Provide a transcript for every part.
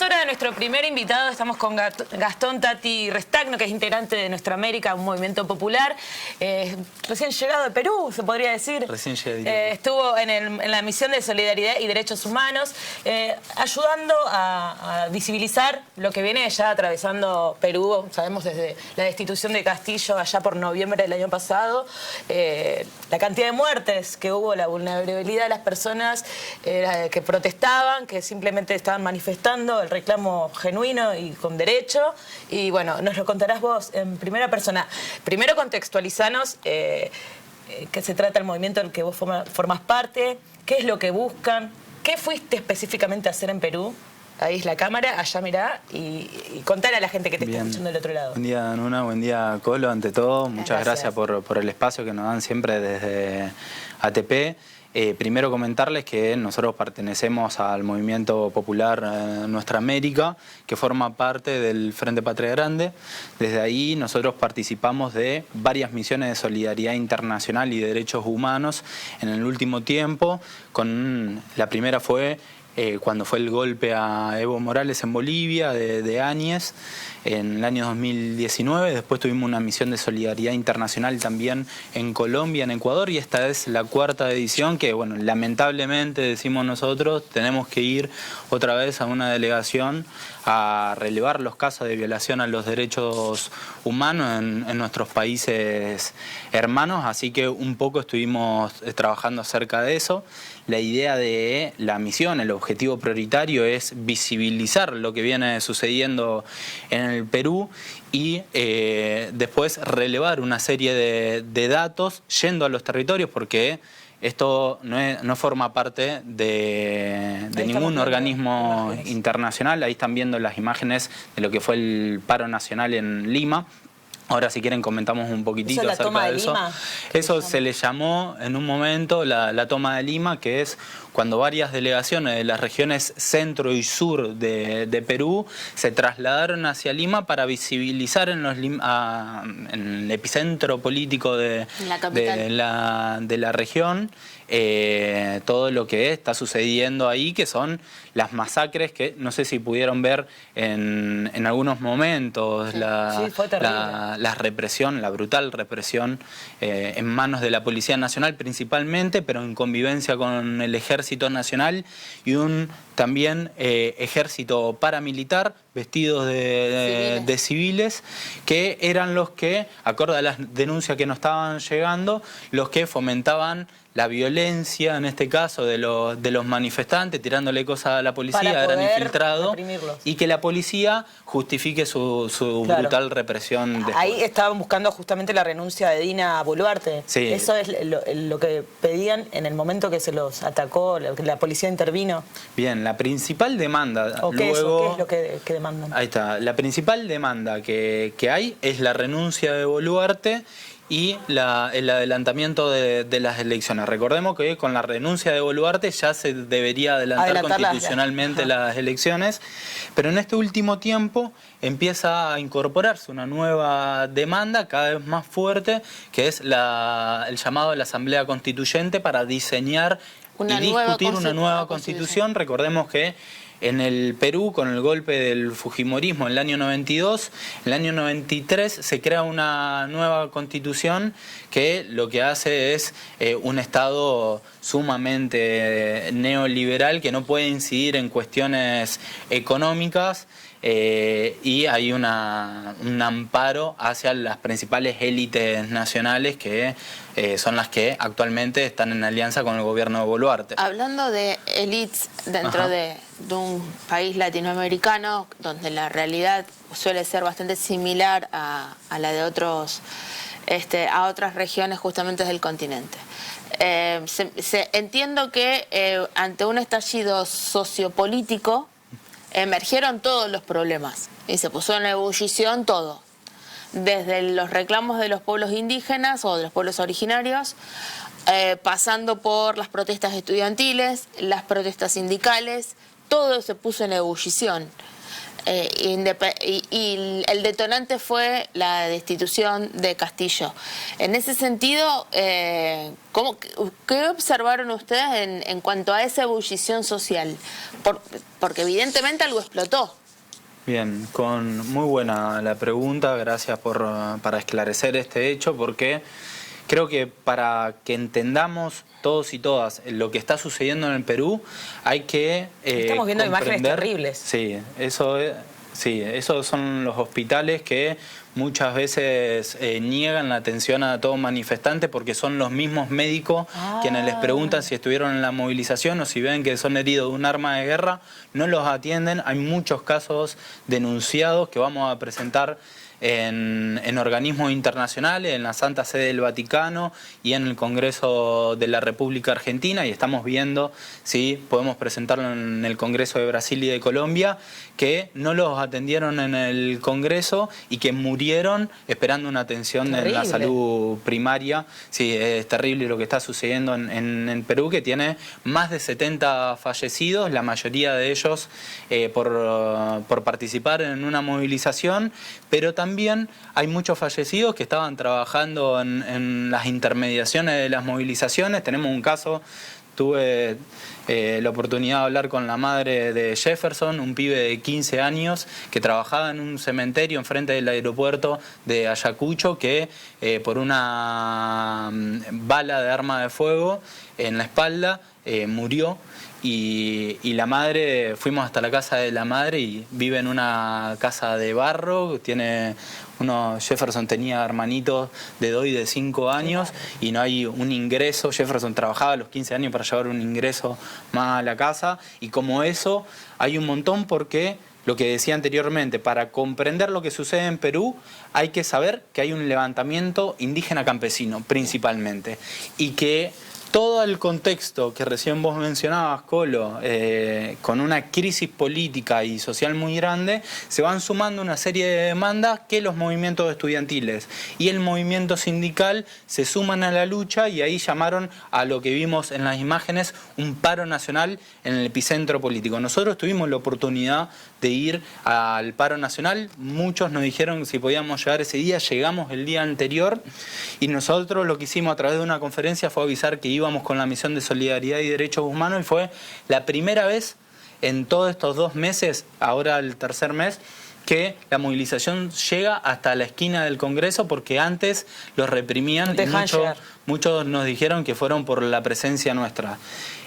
hora de nuestro primer invitado. Estamos con Gastón Tati Restagno, que es integrante de Nuestra América, un movimiento popular. Recién llegado de Perú, se podría decir. Recién llegado. Estuvo en la misión de Solidaridad y Derechos Humanos, ayudando a visibilizar lo que viene ya atravesando Perú. Sabemos desde la destitución de Castillo allá por noviembre del año pasado, la cantidad de muertes que hubo, la vulnerabilidad de las personas que protestaban, que simplemente estaban manifestando el reclamo genuino y con derecho. Y bueno, nos lo contarás vos en primera persona. Primero contextualizanos qué se trata el movimiento del que vos formás parte, qué es lo que buscan, qué fuiste específicamente a hacer en Perú. Ahí es la cámara, allá mirá, y contar a la gente que te está escuchando del otro lado. Buen día, Nuna, buen día, Colo, ante todo. Muchas gracias por el espacio que nos dan siempre desde ATP. Primero comentarles que nosotros pertenecemos al movimiento popular Nuestra América, que forma parte del Frente Patria Grande. Desde ahí nosotros participamos de varias misiones de solidaridad internacional y de derechos humanos en el último tiempo. La primera fue cuando fue el golpe a Evo Morales en Bolivia, de Áñez, en el año 2019. Después tuvimos una misión de solidaridad internacional también en Colombia, en Ecuador, y esta es la cuarta edición que, bueno, lamentablemente, decimos nosotros, tenemos que ir otra vez a una delegación a relevar los casos de violación a los derechos humanos en nuestros países hermanos, así que un poco estuvimos trabajando acerca de eso. La idea de la misión, el objetivo prioritario es visibilizar lo que viene sucediendo en el Perú y después relevar una serie de datos yendo a los territorios, porque esto no forma parte de ningún organismo internacional. Ahí están viendo las imágenes de lo que fue el paro nacional en Lima. Ahora, si quieren, comentamos un poquitito acerca de eso. Eso se le llamó en un momento la toma de Lima, que es cuando varias delegaciones de las regiones centro y sur de Perú se trasladaron hacia Lima para visibilizar en el epicentro político de la región todo lo que está sucediendo ahí, que son las masacres que no sé si pudieron ver en algunos momentos, la represión, la brutal represión en manos de la Policía Nacional principalmente, pero en convivencia con el Ejército Nacional y un también ejército paramilitar vestidos de civiles, que eran los que, acorde a las denuncias que nos estaban llegando, los que fomentaban la violencia, en este caso, de los manifestantes, tirándole cosas a la policía, eran infiltrados, y que la policía justifique su brutal represión. Después. Ahí estaban buscando justamente la renuncia de Dina Boluarte. Sí. Eso es lo que pedían en el momento que se los atacó, que la policía intervino. Bien, la principal demanda... ¿Qué es lo que demandan? Ahí está. La principal demanda que hay es la renuncia de Boluarte y el adelantamiento de las elecciones. Recordemos que con la renuncia de Boluarte ya se debería adelantar constitucionalmente las elecciones, pero en este último tiempo empieza a incorporarse una nueva demanda cada vez más fuerte, que es el llamado a la Asamblea Constituyente para diseñar y discutir una nueva constitución. Recordemos que en el Perú, con el golpe del fujimorismo en el año 92, en el año 93 se crea una nueva constitución que lo que hace es un Estado sumamente neoliberal que no puede incidir en cuestiones económicas, y hay un amparo hacia las principales élites nacionales que son las que actualmente están en alianza con el gobierno de Boluarte. Hablando de élites dentro de un país latinoamericano donde la realidad suele ser bastante similar a la de a otras regiones justamente del continente. Entiendo que ante un estallido sociopolítico emergieron todos los problemas y se puso en ebullición todo, desde los reclamos de los pueblos indígenas o de los pueblos originarios, pasando por las protestas estudiantiles, las protestas sindicales, todo se puso en ebullición. y el detonante fue la destitución de Castillo. En ese sentido, ¿qué observaron ustedes en cuanto a esa ebullición social? Porque evidentemente algo explotó. Bien, muy buena la pregunta, gracias para esclarecer este hecho, porque creo que para que entendamos todos y todas lo que está sucediendo en el Perú, hay que estamos viendo imágenes terribles. Sí, esos son los hospitales que muchas veces niegan la atención a todo manifestante porque son los mismos médicos quienes les preguntan si estuvieron en la movilización o si ven que son heridos de un arma de guerra, no los atienden. Hay muchos casos denunciados que vamos a presentar en organismos internacionales, en la Santa Sede del Vaticano y en el Congreso de la República Argentina, y estamos viendo si podemos presentarlo en el Congreso de Brasil y de Colombia, que no los atendieron en el Congreso y que murieron esperando una atención en la salud primaria. Sí, es terrible lo que está sucediendo en Perú, que tiene más de 70 fallecidos, la mayoría de ellos por participar en una movilización, pero también hay muchos fallecidos que estaban trabajando en las intermediaciones de las movilizaciones. Tenemos un caso, tuve la oportunidad de hablar con la madre de Jefferson, un pibe de 15 años que trabajaba en un cementerio enfrente del aeropuerto de Ayacucho, que por una bala de arma de fuego en la espalda murió. Y la madre, fuimos hasta la casa de la madre y vive en una casa de barro, Jefferson tenía hermanitos de 2 y de 5 años y no hay un ingreso. Jefferson trabajaba a los 15 años para llevar un ingreso más a la casa, y como eso hay un montón, porque lo que decía anteriormente, para comprender lo que sucede en Perú hay que saber que hay un levantamiento indígena campesino principalmente, y que todo el contexto que recién vos mencionabas, Colo, con una crisis política y social muy grande, se van sumando una serie de demandas que los movimientos estudiantiles y el movimiento sindical se suman a la lucha, y ahí llamaron a lo que vimos en las imágenes un paro nacional en el epicentro político. Nosotros tuvimos la oportunidad de ir al paro nacional, muchos nos dijeron si podíamos llegar ese día, llegamos el día anterior, y nosotros lo que hicimos a través de una conferencia fue avisar que íbamos con la misión de solidaridad y derechos humanos, y fue la primera vez en todos estos 2 meses, ahora el tercer mes, que la movilización llega hasta la esquina del Congreso, porque antes los reprimían y muchos nos dijeron que fueron por la presencia nuestra.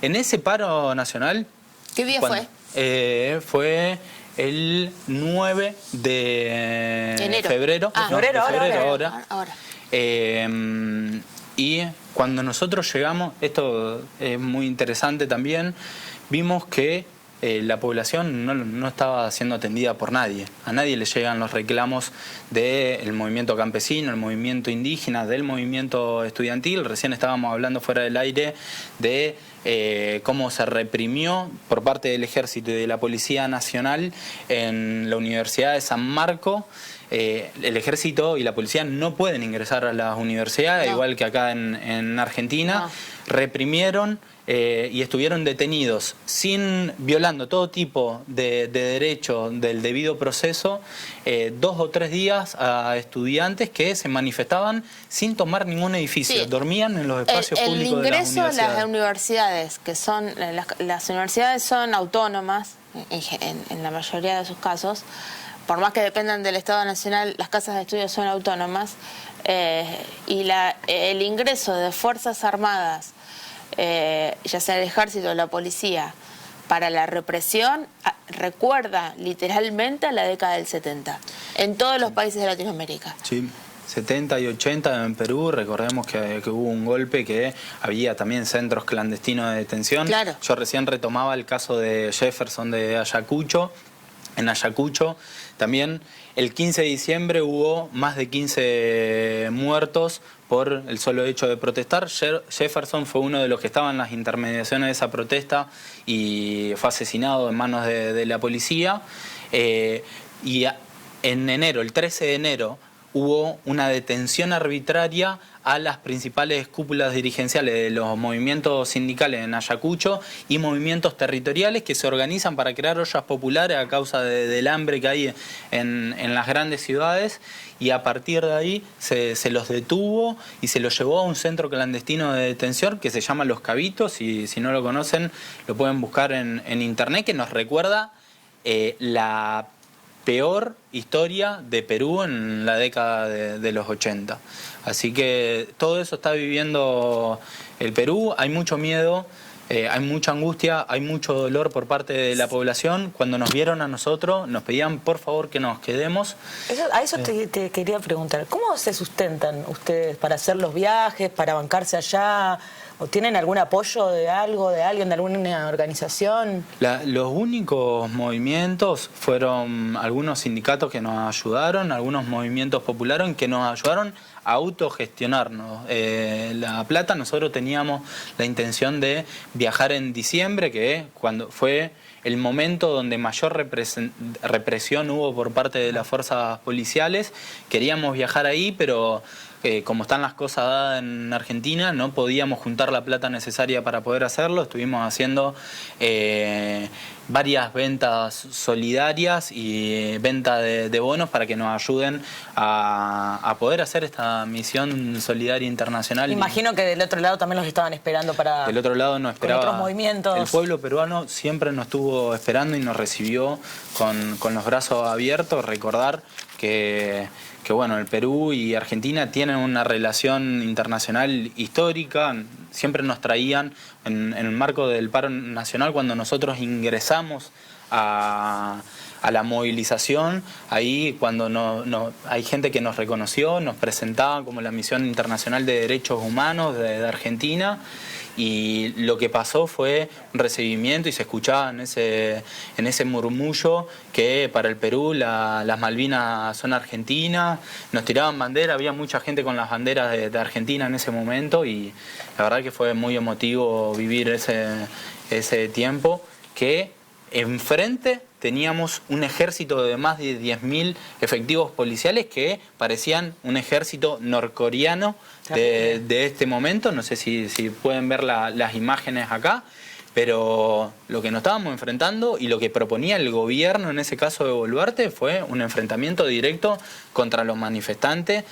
En ese paro nacional... ¿Qué día fue? Fue el 9 de enero. Febrero. Ahora. Y cuando nosotros llegamos, esto es muy interesante también, vimos que la población no estaba siendo atendida por nadie. A nadie le llegan los reclamos del movimiento campesino, el movimiento indígena, del movimiento estudiantil. Recién estábamos hablando fuera del aire de cómo se reprimió por parte del Ejército y de la Policía Nacional en la Universidad de San Marcos. El Ejército y la Policía no pueden ingresar a las universidades, igual que acá en Argentina. Reprimieron y estuvieron detenidos, violando todo tipo de derecho del debido proceso, 2 o 3 días a estudiantes que se manifestaban sin tomar ningún edificio, dormían en los espacios públicos de las universidades. El ingreso a las universidades, que son las universidades son autónomas en la mayoría de sus casos, por más que dependan del Estado Nacional, las casas de estudio son autónomas, y el ingreso de Fuerzas Armadas, ya sea el Ejército o la Policía, para la represión, recuerda literalmente a la década del 70, en todos los países de Latinoamérica. Sí. 70 y 80 en Perú, recordemos que hubo un golpe, que había también centros clandestinos de detención. Claro. Yo recién retomaba el caso de Jefferson de Ayacucho. En Ayacucho también el 15 de diciembre hubo más de 15 muertos por el solo hecho de protestar. Jefferson fue uno de los que estaban en las intermediaciones de esa protesta y fue asesinado en manos de la policía. Y en enero, el 13 de enero, hubo una detención arbitraria a las principales cúpulas dirigenciales de los movimientos sindicales en Ayacucho y movimientos territoriales que se organizan para crear ollas populares a causa del hambre que hay en las grandes ciudades, y a partir de ahí se los detuvo y se los llevó a un centro clandestino de detención que se llama Los Cabitos, y si no lo conocen lo pueden buscar en internet, que nos recuerda la peor historia de Perú en la década de los 80. Así que todo eso está viviendo el Perú. Hay mucho miedo, hay mucha angustia, hay mucho dolor por parte de la población. Cuando nos vieron a nosotros, nos pedían por favor que nos quedemos. A eso te quería preguntar. ¿Cómo se sustentan ustedes para hacer los viajes, para bancarse allá? ¿O tienen algún apoyo de algo, de alguien, de alguna organización? Los únicos movimientos fueron algunos sindicatos que nos ayudaron, algunos movimientos populares que nos ayudaron a autogestionarnos. La Plata, nosotros teníamos la intención de viajar en diciembre, que cuando fue el momento donde mayor represión hubo por parte de las fuerzas policiales. Queríamos viajar ahí, pero como están las cosas dadas en Argentina, no podíamos juntar la plata necesaria para poder hacerlo. Estuvimos haciendo varias ventas solidarias y venta de bonos para que nos ayuden a poder hacer esta misión solidaria internacional. Imagino que del otro lado también los estaban esperando para... Del otro lado nos esperaba... Con otros movimientos. El pueblo peruano siempre nos estuvo esperando y nos recibió con los brazos abiertos. Recordar que bueno, el Perú y Argentina tienen una relación internacional histórica. Siempre nos traían en el marco del paro nacional, cuando nosotros ingresamos a la movilización, ahí cuando hay gente que nos reconoció, nos presentaba como la Misión Internacional de Derechos Humanos de Argentina, y lo que pasó fue un recibimiento y se escuchaba en ese murmullo que para el Perú las Malvinas son argentinas, nos tiraban bandera, había mucha gente con las banderas de Argentina en ese momento, y la verdad que fue muy emotivo vivir ese tiempo, que enfrente teníamos un ejército de más de 10.000 efectivos policiales que parecían un ejército norcoreano de este momento. No sé si pueden ver las imágenes acá, pero lo que nos estábamos enfrentando y lo que proponía el gobierno en ese caso de Boluarte fue un enfrentamiento directo contra los manifestantes,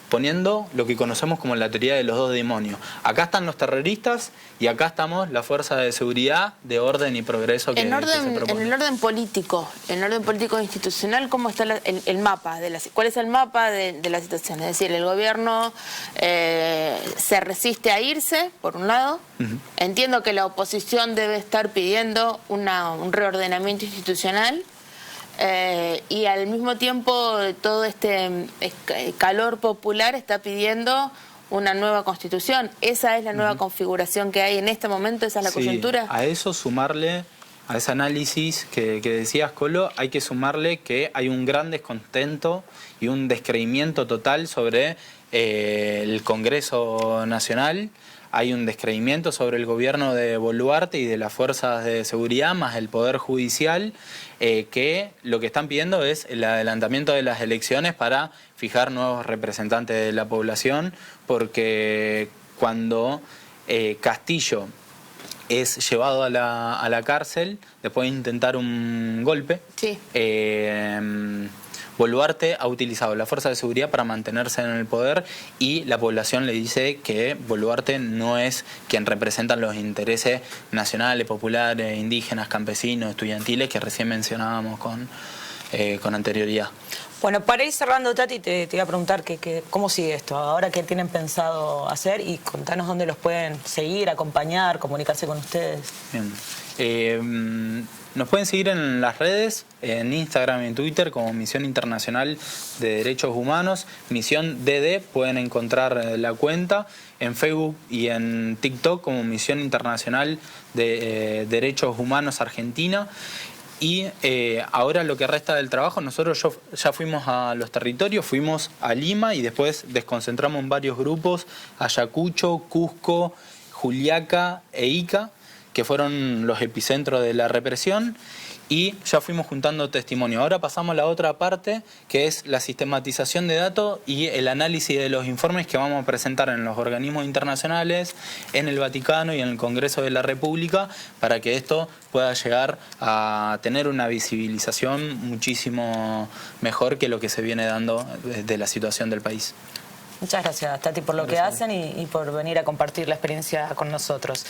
poniendo lo que conocemos como la teoría de los dos demonios. Acá están los terroristas y acá estamos la fuerza de seguridad, de orden y progreso que se propone. En el orden político institucional, ¿cómo está el mapa? ¿Cuál es el mapa de la situación? Es decir, el gobierno se resiste a irse, por un lado. Entiendo que la oposición debe estar pidiendo un reordenamiento institucional. Y al mismo tiempo todo este calor popular está pidiendo una nueva constitución. ¿Esa es la nueva configuración que hay en este momento? ¿Esa es la coyuntura? A eso sumarle, a ese análisis que decías, Colo, hay que sumarle que hay un gran descontento y un descreimiento total sobre el Congreso Nacional. Hay un descreimiento sobre el gobierno de Boluarte y de las fuerzas de seguridad, más el Poder Judicial, que lo que están pidiendo es el adelantamiento de las elecciones para fijar nuevos representantes de la población, porque cuando Castillo es llevado a la cárcel después de intentar un golpe, sí. Boluarte ha utilizado la fuerza de seguridad para mantenerse en el poder, y la población le dice que Boluarte no es quien representa los intereses nacionales, populares, indígenas, campesinos, estudiantiles que recién mencionábamos con anterioridad. Bueno, para ir cerrando, Tati, te iba a preguntar cómo sigue esto, ahora qué tienen pensado hacer, y contanos dónde los pueden seguir, acompañar, comunicarse con ustedes. Bien. Nos pueden seguir en las redes, en Instagram y en Twitter como Misión Internacional de Derechos Humanos, Misión DD, pueden encontrar la cuenta, en Facebook y en TikTok como Misión Internacional de Derechos Humanos Argentina. Y ahora lo que resta del trabajo, nosotros ya fuimos a los territorios, fuimos a Lima y después desconcentramos en varios grupos, Ayacucho, Cusco, Juliaca e Ica, que fueron los epicentros de la represión, y ya fuimos juntando testimonio. Ahora pasamos a la otra parte, que es la sistematización de datos y el análisis de los informes que vamos a presentar en los organismos internacionales, en el Vaticano y en el Congreso de la República, para que esto pueda llegar a tener una visibilización muchísimo mejor que lo que se viene dando de la situación del país. Muchas gracias, Tati, por lo que hacen y por venir a compartir la experiencia con nosotros.